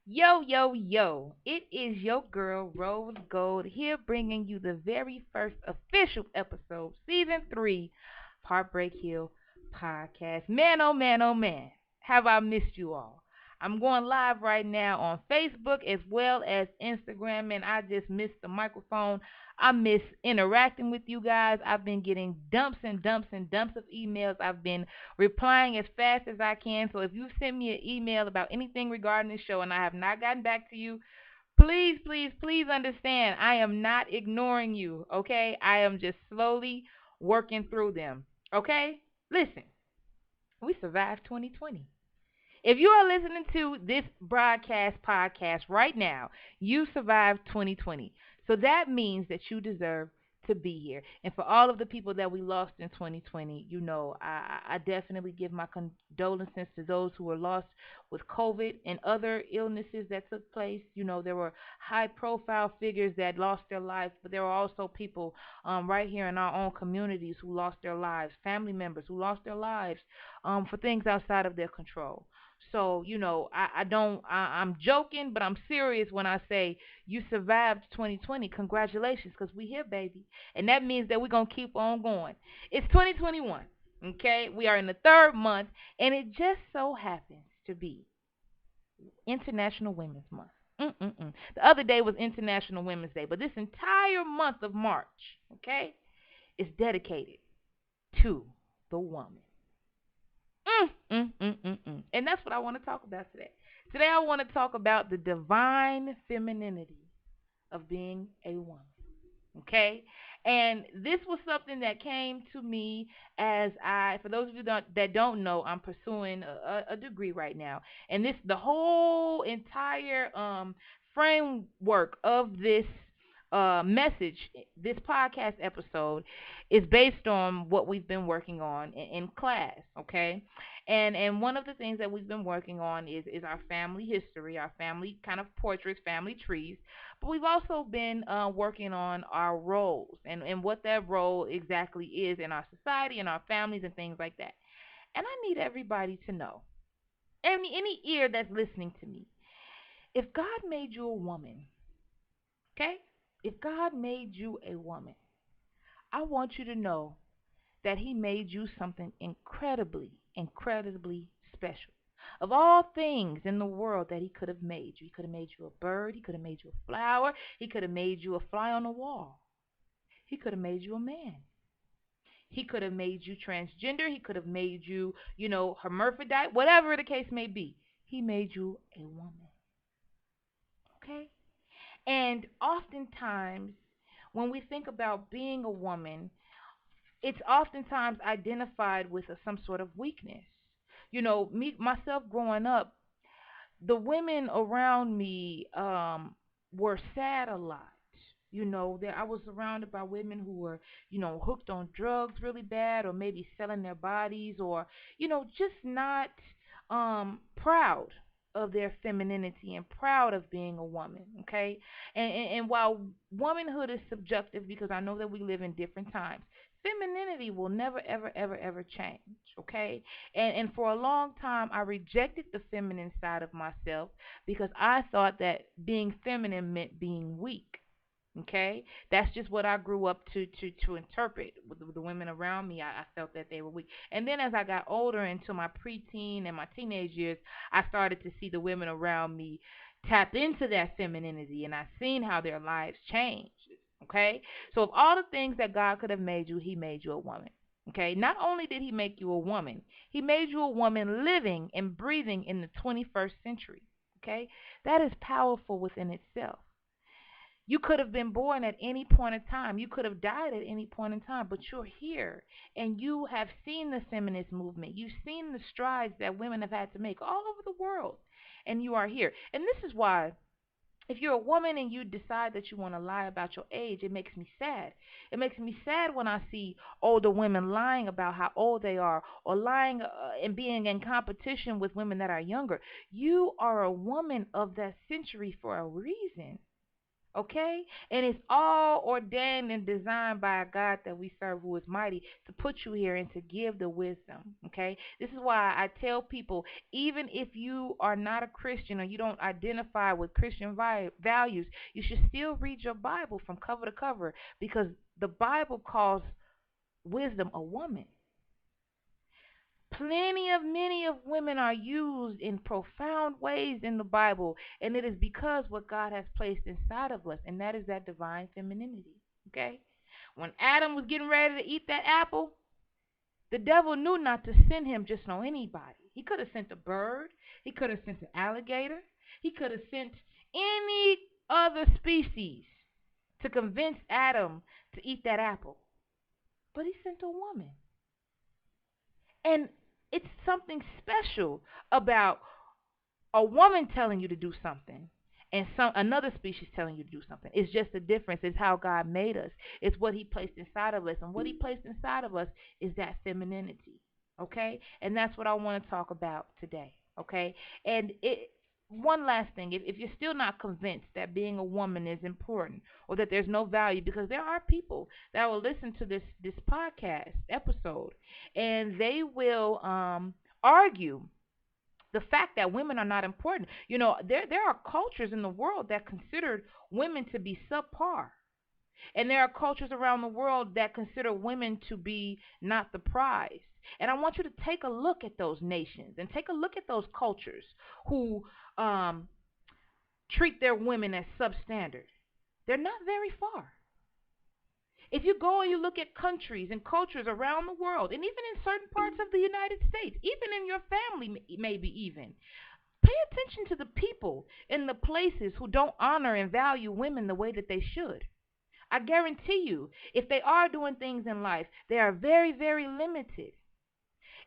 Yo, yo, yo. It is your girl, Rose Gold, here bringing you the very first official episode, season 3, Heartbreak Hill podcast. Man, oh man, oh man. Have I missed you all? I'm going live right now on Facebook as well as Instagram, and I just missed the microphone. I miss interacting with you guys. I've been getting dumps and dumps and dumps of emails. I've been replying as fast as I can. So if you send me an email about anything regarding the show and I have not gotten back to you, please, please, please understand I am not ignoring you, okay? I am just slowly working through them, okay? Listen, we survived 2020. If you are listening to this broadcast podcast right now, you survived 2020. So that means that you deserve to be here. And for all of the people that we lost in 2020, I definitely give my condolences to those who were lost with COVID and other illnesses that took place. There were high profile figures that lost their lives, but there were also people right here in our own communities who lost their lives, family members who lost their lives for things outside of their control. So, I'm joking, but I'm serious when I say you survived 2020. Congratulations, because we here, baby. And that means that we're going to keep on going. It's 2021, okay? We are in the third month, and it just so happens to be International Women's Month. Mm-mm-mm. The other day was International Women's Day, but this entire month of March, okay, is dedicated to the woman. And that's what I want to talk about today. Today, I want to talk about the divine femininity of being a woman. Okay? And this was something that came to me for those of you that don't know, I'm pursuing a degree right now. And the whole entire framework of this message, this podcast episode, is based on what we've been working on in class, okay? And one of the things that we've been working on is our family history, our family kind of portraits, family trees. But we've also been working on our roles and what that role exactly is in our society and our families and things like that. And I need everybody to know, any ear that's listening to me, if God made you a woman, okay? If God made you a woman, I want you to know that He made you something incredibly, incredibly special. Of all things in the world that He could have made you, He could have made you a bird, He could have made you a flower, He could have made you a fly on the wall, He could have made you a man. He could have made you transgender, He could have made you, hermaphrodite, whatever the case may be. He made you a woman. Okay? And oftentimes, when we think about being a woman, it's oftentimes identified with some sort of weakness. Me myself growing up, the women around me were sad a lot. That I was surrounded by women who were, hooked on drugs really bad, or maybe selling their bodies, or just not proud of their femininity and proud of being a woman. Okay, and while womanhood is subjective, because I know that we live in different times, femininity will never ever ever ever change. Okay, and for a long time I rejected the feminine side of myself because I thought that being feminine meant being weak. Okay, that's just what I grew up to interpret with the women around me. I felt that they were weak, and then as I got older into my preteen and my teenage years, I started to see the women around me tap into that femininity, and I seen how their lives changed. Okay, so of all the things that God could have made you, He made you a woman. Okay, not only did He make you a woman, He made you a woman living and breathing in the 21st century. Okay, that is powerful within itself. You could have been born at any point in time. You could have died at any point in time, but you're here and you have seen the feminist movement. You've seen the strides that women have had to make all over the world, and you are here. And this is why, if you're a woman and you decide that you want to lie about your age, it makes me sad. It makes me sad when I see older women lying about how old they are, or lying and being in competition with women that are younger. You are a woman of that century for a reason. Okay? And it's all ordained and designed by a God that we serve who is mighty to put you here and to give the wisdom. Okay? This is why I tell people, even if you are not a Christian or you don't identify with Christian values, you should still read your Bible from cover to cover because the Bible calls wisdom a woman. Many of women are used in profound ways in the Bible, and it is because what God has placed inside of us, and that is that divine femininity. Okay? When Adam was getting ready to eat that apple, the devil knew not to send him just on anybody. He could have sent a bird, he could have sent an alligator, he could have sent any other species to convince Adam to eat that apple. But he sent a woman. And it's something special about a woman telling you to do something and some another species telling you to do something. It's just the difference. It's how God made us. It's what he placed inside of us. And what he placed inside of us is that femininity. Okay? And that's what I want to talk about today. Okay? And it one last thing, if you're still not convinced that being a woman is important or that there's no value, because there are people that will listen to this podcast episode and they will argue the fact that women are not important. You know, there are cultures in the world that consider women to be subpar. And there are cultures around the world that consider women to be not the prize. And I want you to take a look at those nations and take a look at those cultures who um, treat their women as substandard. They're not very far. If you go and you look at countries and cultures around the world, and even in certain parts of the United States, even in your family, maybe even, pay attention to the people in the places who don't honor and value women the way that they should. I guarantee you, if they are doing things in life, they are very, very limited.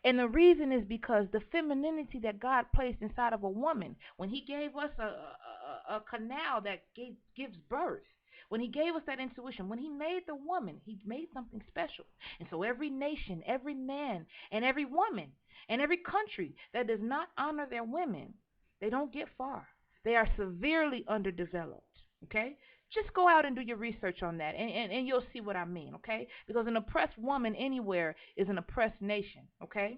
And the reason is because the femininity that God placed inside of a woman, when He gave us a canal that gives birth, when He gave us that intuition, when He made the woman, He made something special. And so every nation, every man, and every woman, and every country that does not honor their women, they don't get far. They are severely underdeveloped. Okay? Just go out and do your research on that, and you'll see what I mean, okay? Because an oppressed woman anywhere is an oppressed nation, okay?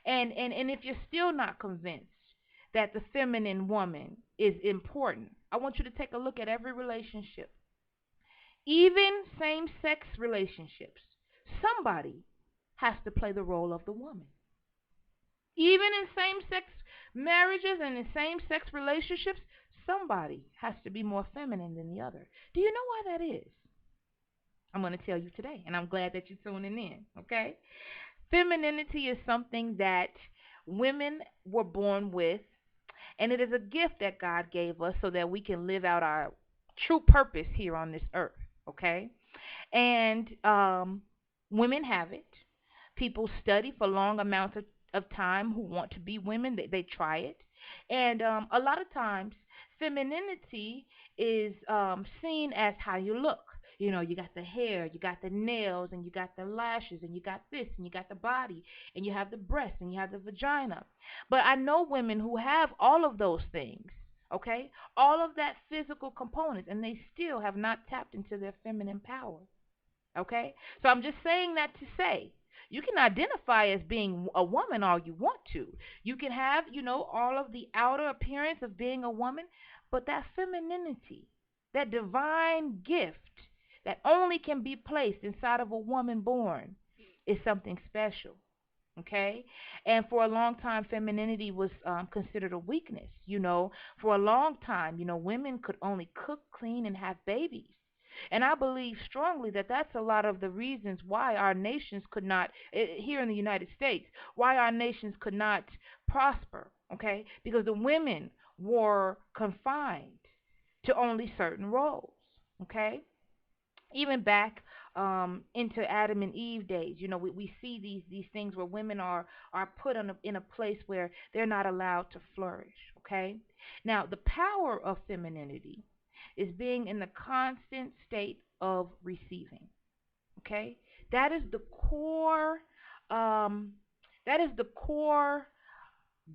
And if you're still not convinced that the feminine woman is important, I want you to take a look at every relationship, even same-sex relationships. Somebody has to play the role of the woman. Even in same-sex marriages and in same-sex relationships, somebody has to be more feminine than the other. Do you know why that is? I'm going to tell you today, and I'm glad that you're tuning in, okay? Femininity is something that women were born with, and it is a gift that God gave us so that we can live out our true purpose here on this earth, okay? And women have it. People study for long amounts of time who want to be women. They try it. And a lot of times, femininity is seen as how you look. You know, you got the hair, you got the nails, and you got the lashes, and you got this, and you got the body, and you have the breast, and you have the vagina. But I know women who have all of those things, okay? All of that physical components, and they still have not tapped into their feminine power. Okay? So I'm just saying that to say you can identify as being a woman all you want to. You can have, all of the outer appearance of being a woman, but that femininity, that divine gift that only can be placed inside of a woman born is something special. Okay? And for a long time, femininity was considered a weakness. For a long time, women could only cook, clean, and have babies. And I believe strongly that that's a lot of the reasons why our nations could not, here in the United States, why our nations could not prosper, okay? Because the women were confined to only certain roles, okay? Even back into Adam and Eve days, we see these things where women are put in a place where they're not allowed to flourish, okay? Now, the power of femininity is being in the constant state of receiving. Okay, that is the core. Um, that is the core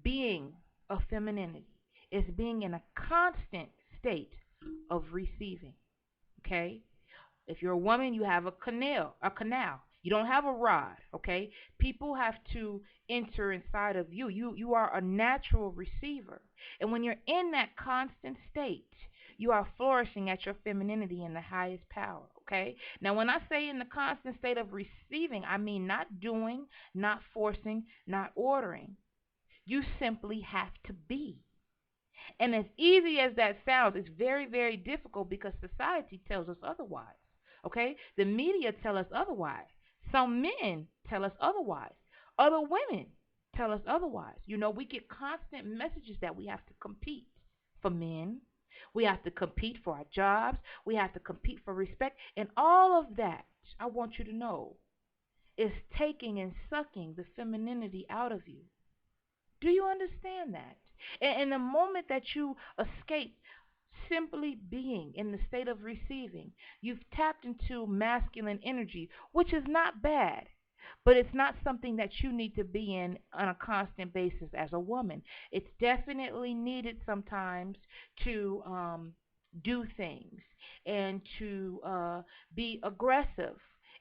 being of femininity. Is being in a constant state of receiving. Okay? If you're a woman, you have a canal. You don't have a rod, okay? People have to enter inside of you. You are a natural receiver. And when you're in that constant state, you are flourishing at your femininity in the highest power, okay? Now, when I say in the constant state of receiving, I mean not doing, not forcing, not ordering. You simply have to be. And as easy as that sounds, it's very, very difficult because society tells us otherwise. Okay? The media tell us otherwise. Some men tell us otherwise. Other women tell us otherwise. We get constant messages that we have to compete for men. We have to compete for our jobs. We have to compete for respect. And all of that, I want you to know, is taking and sucking the femininity out of you. Do you understand that? In the moment that you escape simply being in the state of receiving, you've tapped into masculine energy, which is not bad, but it's not something that you need to be in on a constant basis as a woman. It's definitely needed sometimes to do things and to be aggressive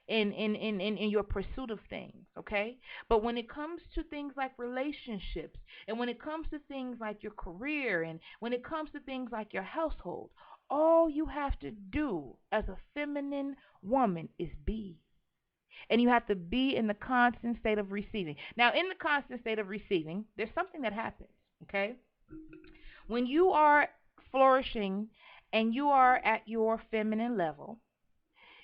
in your pursuit of things, okay? But when it comes to things like relationships, and when it comes to things like your career, and when it comes to things like your household, all you have to do as a feminine woman is be. And you have to be in the constant state of receiving. Now, in the constant state of receiving, there's something that happens, okay? When you are flourishing and you are at your feminine level,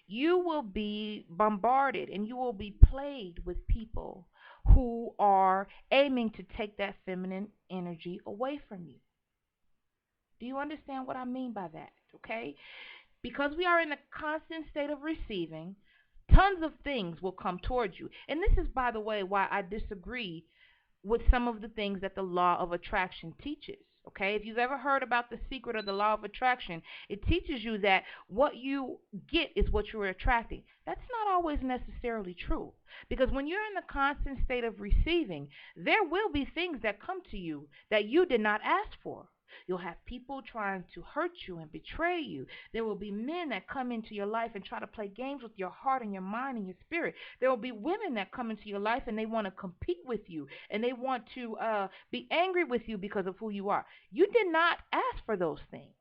you will be bombarded and you will be plagued with people who are aiming to take that feminine energy away from you. Do you understand what I mean by that? Okay? Because we are in a constant state of receiving, tons of things will come towards you. And this is, by the way, why I disagree with some of the things that the law of attraction teaches. Okay, if you've ever heard about the secret of the law of attraction, it teaches you that what you get is what you're attracting. That's not always necessarily true because when you're in the constant state of receiving, there will be things that come to you that you did not ask for. You'll have people trying to hurt you and betray you. There will be men that come into your life and try to play games with your heart and your mind and your spirit. There will be women that come into your life and they want to compete with you and they want to be angry with you because of who you are. You did not ask for those things.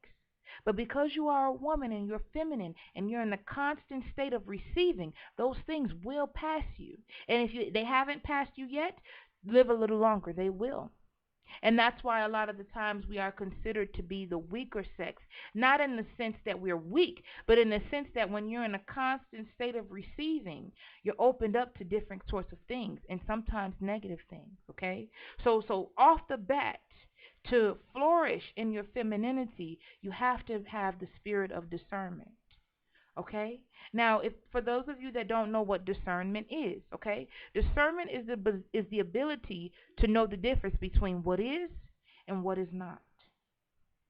But because you are a woman and you're feminine and you're in the constant state of receiving, those things will pass you. And if they haven't passed you yet, live a little longer. They will. And that's why a lot of the times we are considered to be the weaker sex, not in the sense that we're weak, but in the sense that when you're in a constant state of receiving, you're opened up to different sorts of things and sometimes negative things, okay? So off the bat, to flourish in your femininity, you have to have the spirit of discernment. Okay? Now, if for those of you that don't know what discernment is, okay? Discernment is the ability to know the difference between what is and what is not.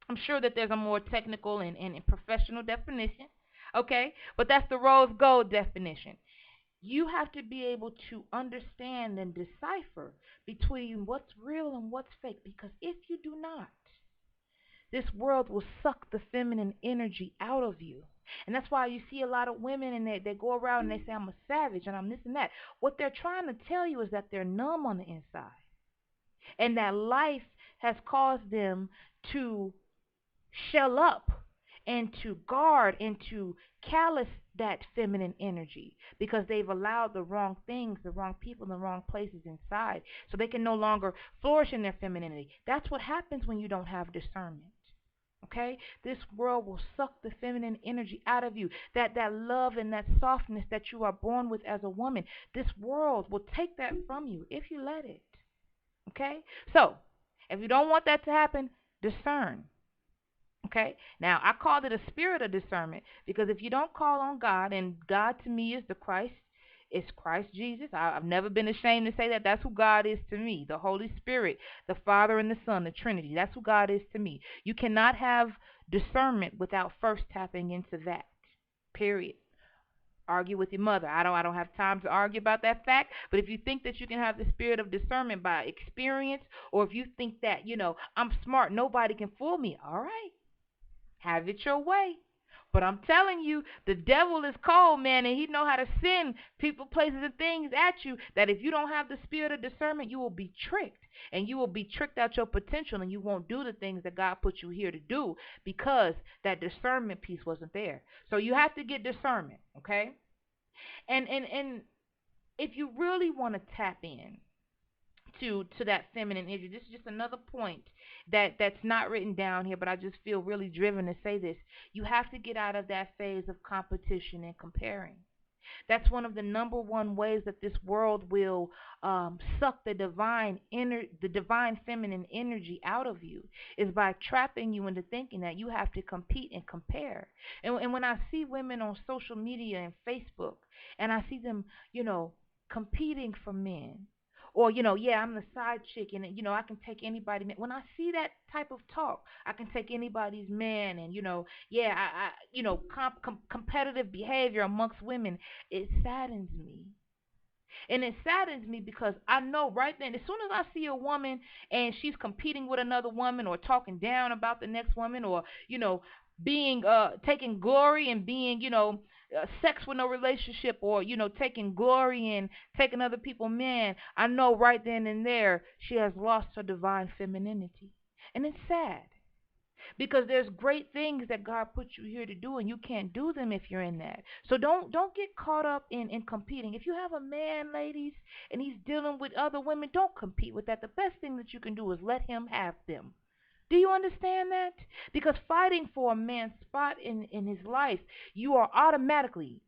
I'm sure that there's a more technical and professional definition, okay? But that's the rose gold definition. You have to be able to understand and decipher between what's real and what's fake because if you do not, this world will suck the feminine energy out of you. And that's why you see a lot of women and they go around and they say, I'm a savage and I'm this and that. What they're trying to tell you is that they're numb on the inside. And that life has caused them to shell up and to guard and to callous that feminine energy because they've allowed the wrong things, the wrong people, the wrong places inside so they can no longer flourish in their femininity. That's what happens when you don't have discernment. Okay? This world will suck the feminine energy out of you. That love and that softness that you are born with as a woman, this world will take that from you if you let it. Okay? So, if you don't want that to happen, discern. Okay? Now, I called it a spirit of discernment because if you don't call on God, and God to me is the Christ, it's Christ Jesus. I've never been ashamed to say that. That's who God is to me. The Holy Spirit, the Father and the Son, the Trinity. That's who God is to me. You cannot have discernment without first tapping into that. Period. Argue with your mother. I don't have time to argue about that fact. But if you think that you can have the spirit of discernment by experience, or if you think that, I'm smart, nobody can fool me, all right. Have it your way. But I'm telling you, the devil is cold, man, and he know how to send people, places, and things at you that if you don't have the spirit of discernment, you will be tricked. And you will be tricked out your potential, and you won't do the things that God put you here to do because that discernment piece wasn't there. So you have to get discernment, okay? And if you really want to tap in to that feminine energy. This is just another point that's not written down here, but I just feel really driven to say this. You have to get out of that phase of competition and comparing. That's one of the number one ways that this world will suck the divine feminine energy out of you is by trapping you into thinking that you have to compete and compare. And when I see women on social media and Facebook, and I see them, competing for men, or yeah, I'm the side chick, and I can take anybody. When I see that type of talk, I can take anybody's man, and yeah, competitive behavior amongst women, it saddens me. And it saddens me because I know right then, as soon as I see a woman and she's competing with another woman or talking down about the next woman, or being taking glory and being sex with no relationship, or taking glory in taking other people's men, I know right then and there she has lost her divine femininity. And it's sad because there's great things that God put you here to do, and you can't do them if you're in that. So don't get caught up in competing. If you have a man, ladies, and he's dealing with other women, don't compete with that. The best thing that you can do is let him have them. Do you understand that? Because fighting for a man's spot in his life, you are automatically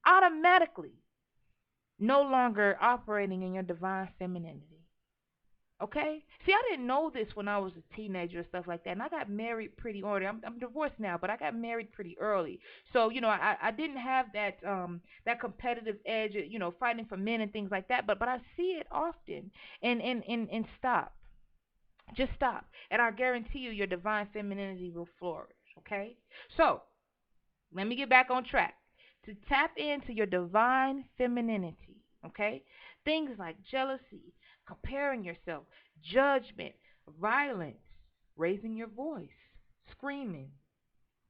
no longer operating in your divine femininity. Okay? See, I didn't know this when I was a teenager and stuff like that. And I got married pretty early. I'm divorced now, but I got married pretty early. So, I didn't have that competitive edge, fighting for men and things like that. But I see it often. And stop. Just stop. And I guarantee you your divine femininity will flourish. Okay? So, let me get back on track. To tap into your divine femininity, okay? Things like jealousy, comparing yourself, judgment, violence, raising your voice, screaming.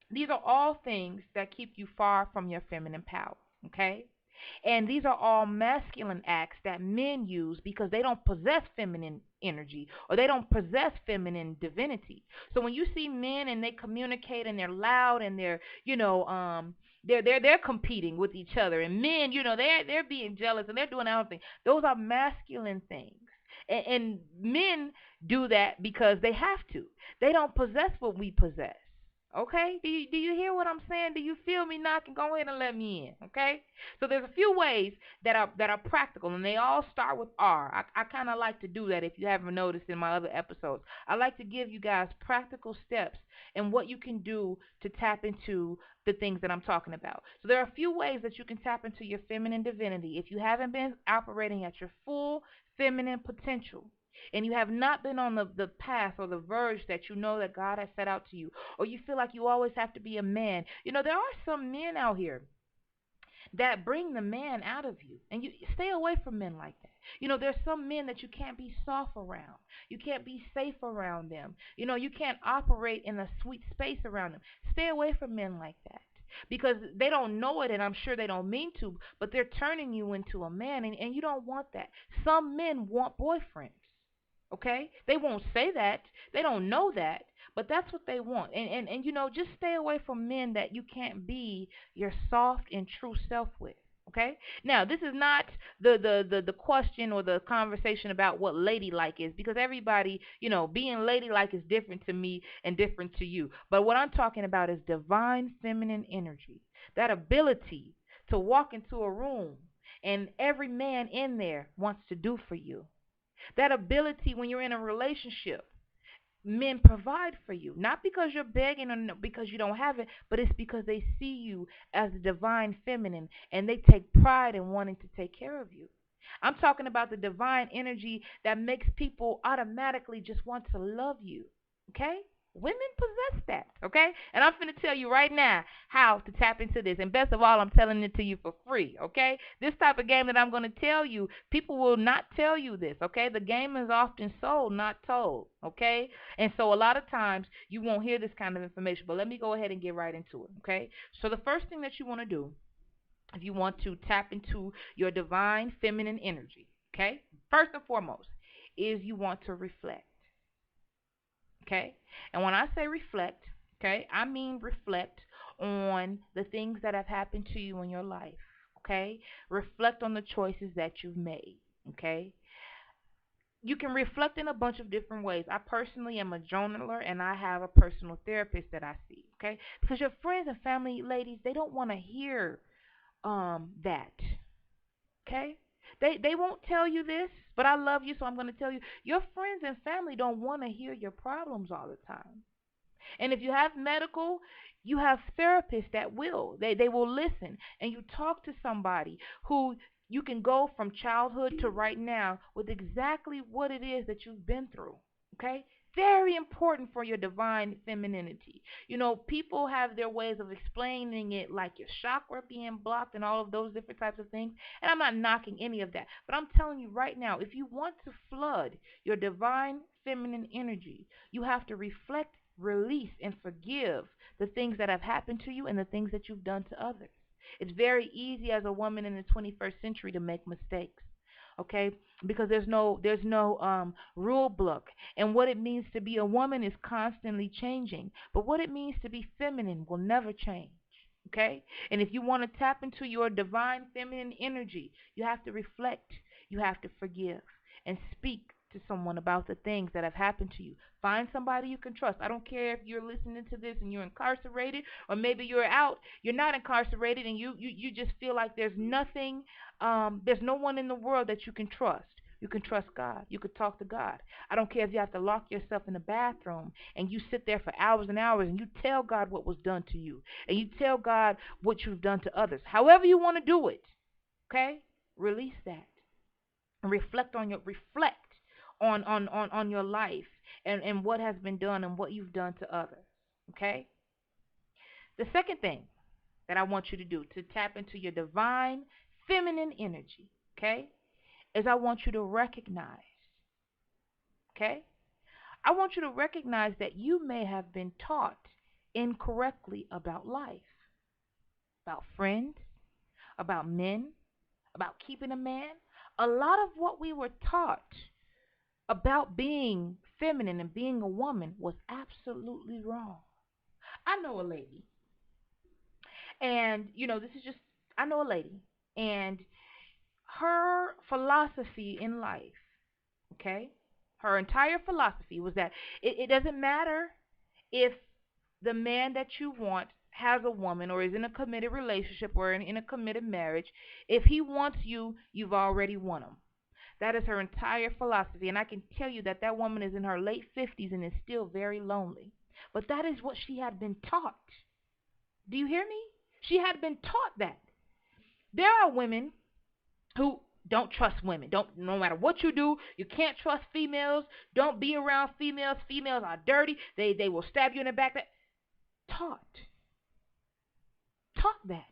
These are all things that keep you far from your feminine power, okay? And these are all masculine acts that men use because they don't possess feminine energy, or they don't possess feminine divinity. So when you see men and they communicate and they're loud and they're, they're competing with each other, and men, they're being jealous and they're doing other things. Those are masculine things. And men do that because they have to. They don't possess what we possess. Okay? Do you hear what I'm saying? Do you feel me knocking? Go ahead and let me in. Okay? So there's a few ways that are practical, and they all start with R. I kind of like to do that if you haven't noticed in my other episodes. I like to give you guys practical steps and what you can do to tap into the things that I'm talking about. So there are a few ways that you can tap into your feminine divinity if you haven't been operating at your full feminine potential, and you have not been on the path or the verge that you know that God has set out to you, or you feel like you always have to be a man. There are some men out here that bring the man out of you, and you stay away from men like that. There's some men that you can't be soft around. You can't be safe around them. You can't operate in a sweet space around them. Stay away from men like that because they don't know it, and I'm sure they don't mean to, but they're turning you into a man, and you don't want that. Some men want boyfriends. Okay? They won't say that. They don't know that, but that's what they want. And just stay away from men that you can't be your soft and true self with. Okay? Now, this is not the question or the conversation about what ladylike is, because everybody, being ladylike is different to me and different to you. But what I'm talking about is divine feminine energy. That ability to walk into a room and every man in there wants to do for you. That ability when you're in a relationship, men provide for you. Not because you're begging or because you don't have it, but it's because they see you as the divine feminine and they take pride in wanting to take care of you. I'm talking about the divine energy that makes people automatically just want to love you. Okay? Women possess that, okay? And I'm going to tell you right now how to tap into this. And best of all, I'm telling it to you for free, okay? This type of game that I'm going to tell you, people will not tell you this, okay? The game is often sold, not told, okay? And so a lot of times you won't hear this kind of information. But let me go ahead and get right into it, okay? So the first thing that you want to do, if you want to tap into your divine feminine energy, okay? First and foremost, is you want to reflect. Okay? And when I say reflect, okay, I mean reflect on the things that have happened to you in your life. Okay? Reflect on the choices that you've made. Okay? You can reflect in a bunch of different ways. I personally am a journaler and I have a personal therapist that I see. Okay? Because your friends and family, ladies, they don't want to hear that. Okay? They won't tell you this, but I love you, so I'm going to tell you. Your friends and family don't want to hear your problems all the time. And if you have medical, you have therapists that will. They will listen. And you talk to somebody who you can go from childhood to right now with exactly what it is that you've been through. Okay? Very important for your divine femininity. You know, people have their ways of explaining it like your chakra being blocked and all of those different types of things. And I'm not knocking any of that. But I'm telling you right now, if you want to flood your divine feminine energy, you have to reflect, release, and forgive the things that have happened to you and the things that you've done to others. It's very easy as a woman in the 21st century to make mistakes. Okay, because there's no rule book, and what it means to be a woman is constantly changing. But what it means to be feminine will never change. Okay, and if you want to tap into your divine feminine energy, you have to reflect, you have to forgive, and speak to someone about the things that have happened to you. Find somebody you can trust. I don't care if you're listening to this and you're incarcerated, or maybe you're out, you're not incarcerated, and you just feel like there's nothing, there's no one in the world that you can trust. You can trust God. You could talk to God. I don't care if you have to lock yourself in the bathroom and you sit there for hours and hours and you tell God what was done to you and you tell God what you've done to others. However you want to do it, okay? Release that and reflect on your life and what has been done and what you've done to others. Okay? The second thing that I want you to do to tap into your divine feminine energy, okay, is I want you to recognize, okay? I want you to recognize that you may have been taught incorrectly about life, about friends, about men, about keeping a man. A lot of what we were taught about being feminine and being a woman was absolutely wrong. I know a lady, and this is just, I know a lady, and her philosophy in life, okay, her entire philosophy was that it doesn't matter if the man that you want has a woman or is in a committed relationship or in a committed marriage. If he wants you, you've already won him. That is her entire philosophy. And I can tell you that that woman is in her late 50s and is still very lonely. But that is what she had been taught. Do you hear me? She had been taught that. There are women who don't trust women. Don't, no matter what you do, you can't trust females. Don't be around females. Females are dirty. They will stab you in the back. Taught. Taught that.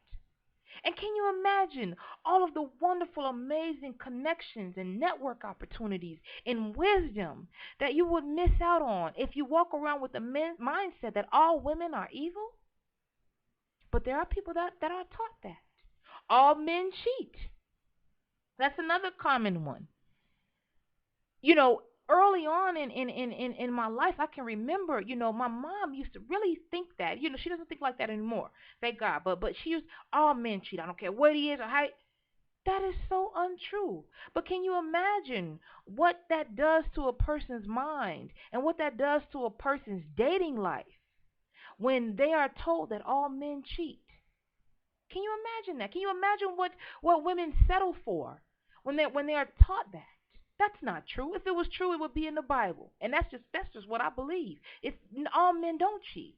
And can you imagine all of the wonderful, amazing connections and network opportunities and wisdom that you would miss out on if you walk around with the mindset that all women are evil? But there are people that are taught that. All men cheat. That's another common one. Early on in my life, I can remember, my mom used to really think that. She doesn't think like that anymore, thank God. But she used, all men cheat. I don't care what he is or how. That is so untrue. But can you imagine what that does to a person's mind and what that does to a person's dating life when they are told that all men cheat? Can you imagine that? Can you imagine what women settle for when they are taught that? That's not true. If it was true, it would be in the Bible, and that's just what I believe. It's all men don't cheat.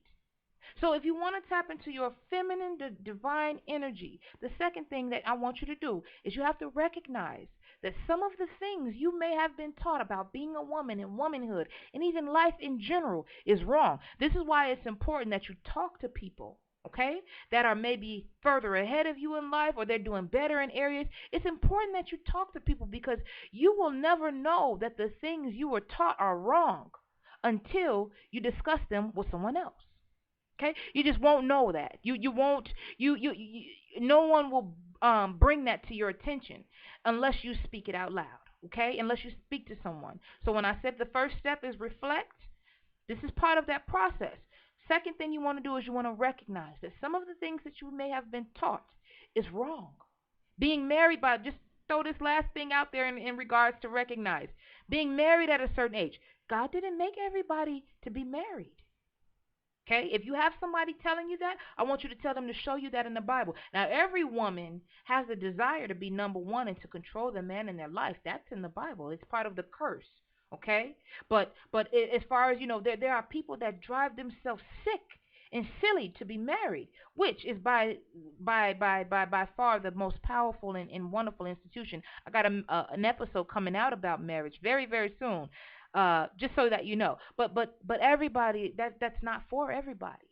So if you want to tap into your feminine divine energy, the second thing that I want you to do is you have to recognize that some of the things you may have been taught about being a woman and womanhood and even life in general is wrong. This is why it's important that you talk to people, okay, that are maybe further ahead of you in life or they're doing better in areas. It's important that you talk to people because you will never know that the things you were taught are wrong until you discuss them with someone else. Okay, you just won't know that. You won't. You no one will bring that to your attention unless you speak it out loud. Okay, unless you speak to someone. So when I said the first step is reflect, this is part of that process. Second thing you want to do is you want to recognize that some of the things that you may have been taught is wrong. Being married by, just throw this last thing out there in regards to recognize being married at a certain age. God didn't make everybody to be married. Okay, if you have somebody telling you that, I want you to tell them to show you that in the Bible. Now, every woman has a desire to be number one and to control the man in their life. That's in the Bible. It's part of the curse. Okay, but as far as you know, there are people that drive themselves sick and silly to be married, which is by far the most powerful and wonderful institution. I got an episode coming out about marriage very soon, just so that you know. But everybody, that's not for everybody.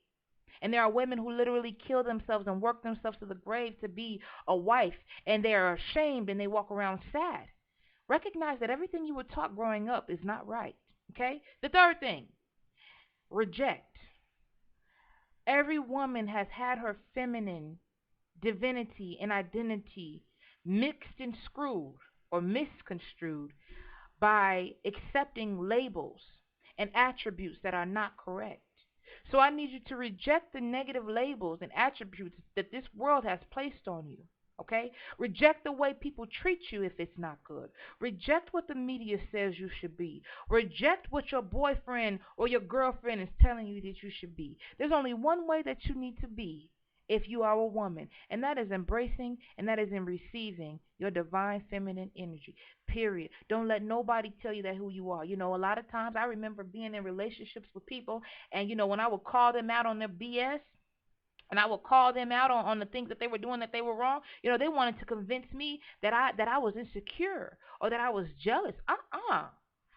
And there are women who literally kill themselves and work themselves to the grave to be a wife, and they are ashamed and they walk around sad. Recognize that everything you were taught growing up is not right. Okay? The third thing, reject. Every woman has had her feminine divinity and identity mixed and screwed or misconstrued by accepting labels and attributes that are not correct. So I need you to reject the negative labels and attributes that this world has placed on you. Okay? Reject the way people treat you if it's not good. Reject what the media says you should be. Reject what your boyfriend or your girlfriend is telling you that you should be. There's only one way that you need to be if you are a woman, and that is embracing and that is in receiving your divine feminine energy. Period. Don't let nobody tell you that who you are. A lot of times I remember being in relationships with people, and when I would call them out on their BS, and I would call them out on the things that they were doing that they were wrong. They wanted to convince me that I was insecure or that I was jealous.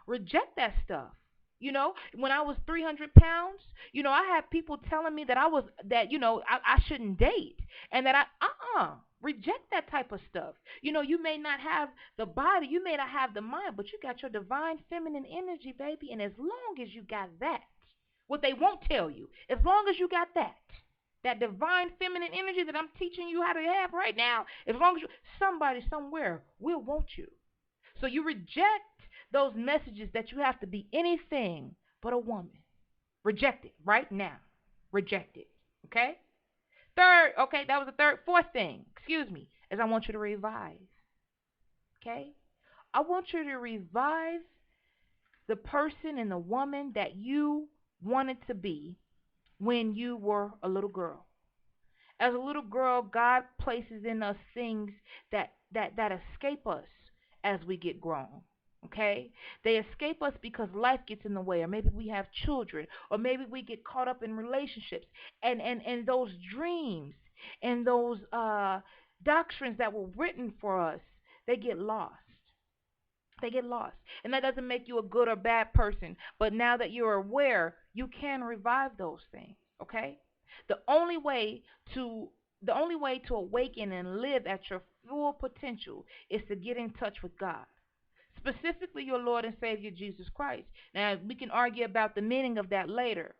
Reject that stuff. When I was 300 pounds, I had people telling me that I shouldn't date, and that reject that type of stuff. You may not have the body, you may not have the mind, but you got your divine feminine energy, baby. And as long as you got that, what they won't tell you, as long as you got that divine feminine energy that I'm teaching you how to have right now, as long as somebody somewhere will want you. So you reject those messages that you have to be anything but a woman. Reject it right now. Reject it. Okay? Third, okay, that was the third. Fourth thing, excuse me, is I want you to revive. Okay? I want you to revive the person and the woman that you wanted to be when you were a little girl. As a little girl, God places in us things that escape us as we get grown. Okay? They escape us because life gets in the way, or maybe we have children, or maybe we get caught up in relationships, and those dreams and those doctrines that were written for us, they get lost. They get lost. And that doesn't make you a good or bad person. But now that you're aware, you can revive those things. Okay? The only way to the only way to awaken and live at your full potential is to get in touch with God, specifically your Lord and Savior Jesus Christ. Now, we can argue about the meaning of that later,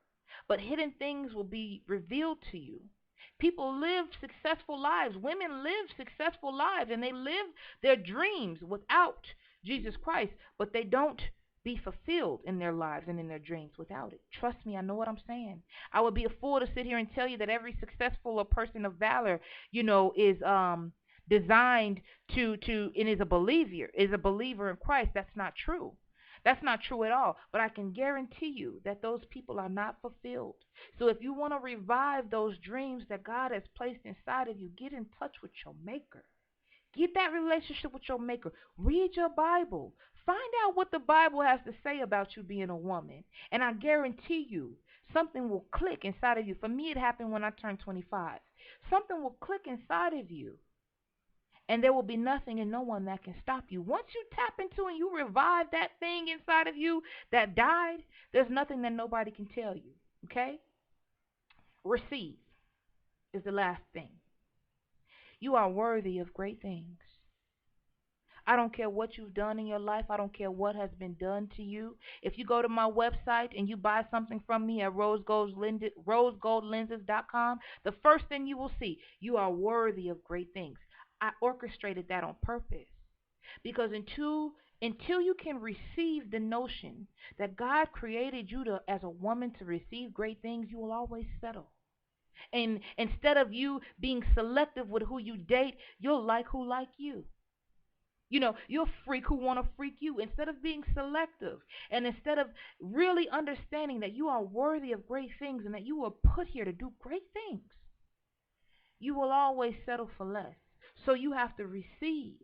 but hidden things will be revealed to you. People live successful lives. Women live successful lives, and they live their dreams without Jesus Christ, but they don't be fulfilled in their lives and in their dreams without it. Trust me, I know what I'm saying. I would be a fool to sit here and tell you that every successful or person of valor, is designed to and is a believer in Christ. That's not true. That's not true at all. But I can guarantee you that those people are not fulfilled. So if you want to revive those dreams that God has placed inside of you, get in touch with your Maker. Get that relationship with your Maker. Read your Bible. Find out what the Bible has to say about you being a woman. And I guarantee you, something will click inside of you. For me, it happened when I turned 25. Something will click inside of you. And there will be nothing and no one that can stop you. Once you tap into and you revive that thing inside of you that died, there's nothing that nobody can tell you. Okay? Receive is the last thing. You are worthy of great things. I don't care what you've done in your life. I don't care what has been done to you. If you go to my website and you buy something from me at rosegoldlenses.com, the first thing you will see, you are worthy of great things. I orchestrated that on purpose because until you can receive the notion that God created you to, as a woman, to receive great things, you will always settle. And instead of you being selective with who you date, you'll like who like you. You'll freak who want to freak you instead of being selective. And instead of really understanding that you are worthy of great things and that you were put here to do great things, you will always settle for less. So you have to receive.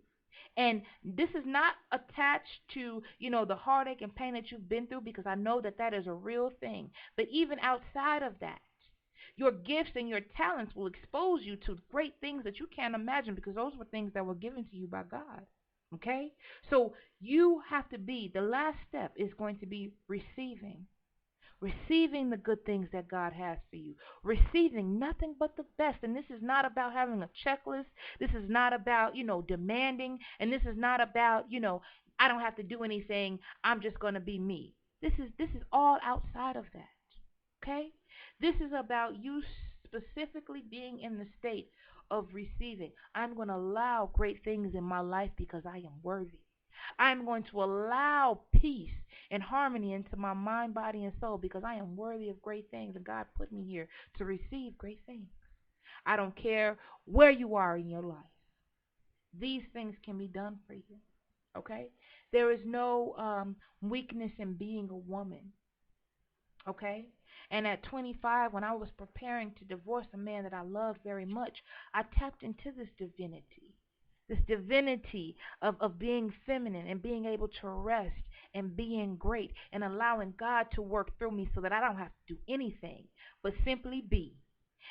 And this is not attached to, the heartache and pain that you've been through, because I know that that is a real thing. But even outside of that, your gifts and your talents will expose you to great things that you can't imagine, because those were things that were given to you by God. Okay? So you have to be, the last step is going to be receiving. Receiving the good things that God has for you. Receiving nothing but the best. And this is not about having a checklist. This is not about, demanding. And this is not about, I don't have to do anything. I'm just going to be me. This is all outside of that. Okay? This is about you specifically being in the state of receiving. I'm going to allow great things in my life because I am worthy. I'm going to allow peace and harmony into my mind, body, and soul because I am worthy of great things, and God put me here to receive great things. I don't care where you are in your life. These things can be done for you. Okay? There is no weakness in being a woman. Okay? And at 25, when I was preparing to divorce a man that I loved very much, I tapped into this divinity. This divinity of being feminine and being able to rest and being great and allowing God to work through me so that I don't have to do anything but simply be.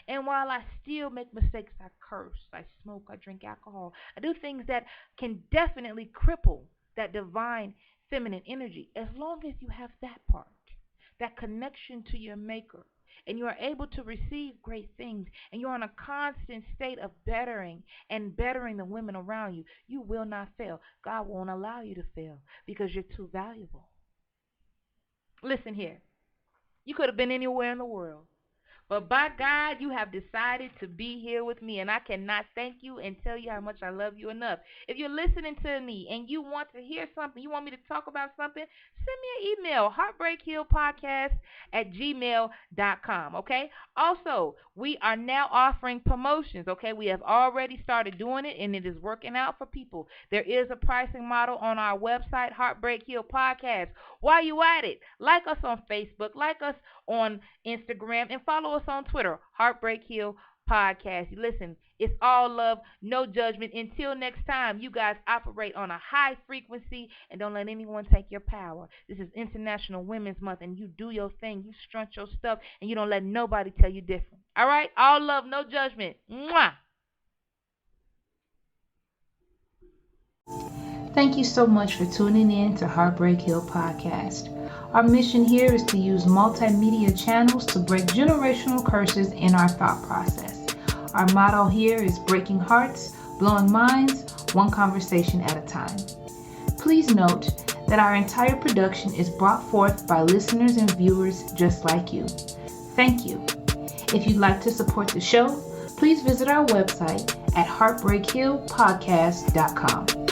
And while I still make mistakes, I curse, I smoke, I drink alcohol, I do things that can definitely cripple that divine feminine energy. As long as you have that part, that connection to your maker, and you are able to receive great things, and you're in a constant state of bettering and bettering the women around you, you will not fail. God won't allow you to fail because you're too valuable. Listen here. You could have been anywhere in the world, but by God, you have decided to be here with me, and I cannot thank you and tell you how much I love you enough. If you're listening to me and you want to hear something, you want me to talk about something, send me an email, heartbreakhillpodcast@gmail.com, okay? Also, we are now offering promotions, okay? We have already started doing it, and it is working out for people. There is a pricing model on our website, Heartbreak Hill Podcast. While you at it, like us on Facebook, like us on Instagram, and follow us on Twitter, Heartbreak Hill Podcast. Listen, it's all love, no judgment. Until next time, you guys operate on a high frequency and don't let anyone take your power. This is International Women's Month, and you do your thing. You strunt your stuff, and you don't let nobody tell you different. All right? All love, no judgment. Mwah! Thank you so much for tuning in to Heartbreak Hill Podcast. Our mission here is to use multimedia channels to break generational curses in our thought process. Our motto here is breaking hearts, blowing minds, one conversation at a time. Please note that our entire production is brought forth by listeners and viewers just like you. Thank you. If you'd like to support the show, please visit our website at heartbreakhillpodcast.com.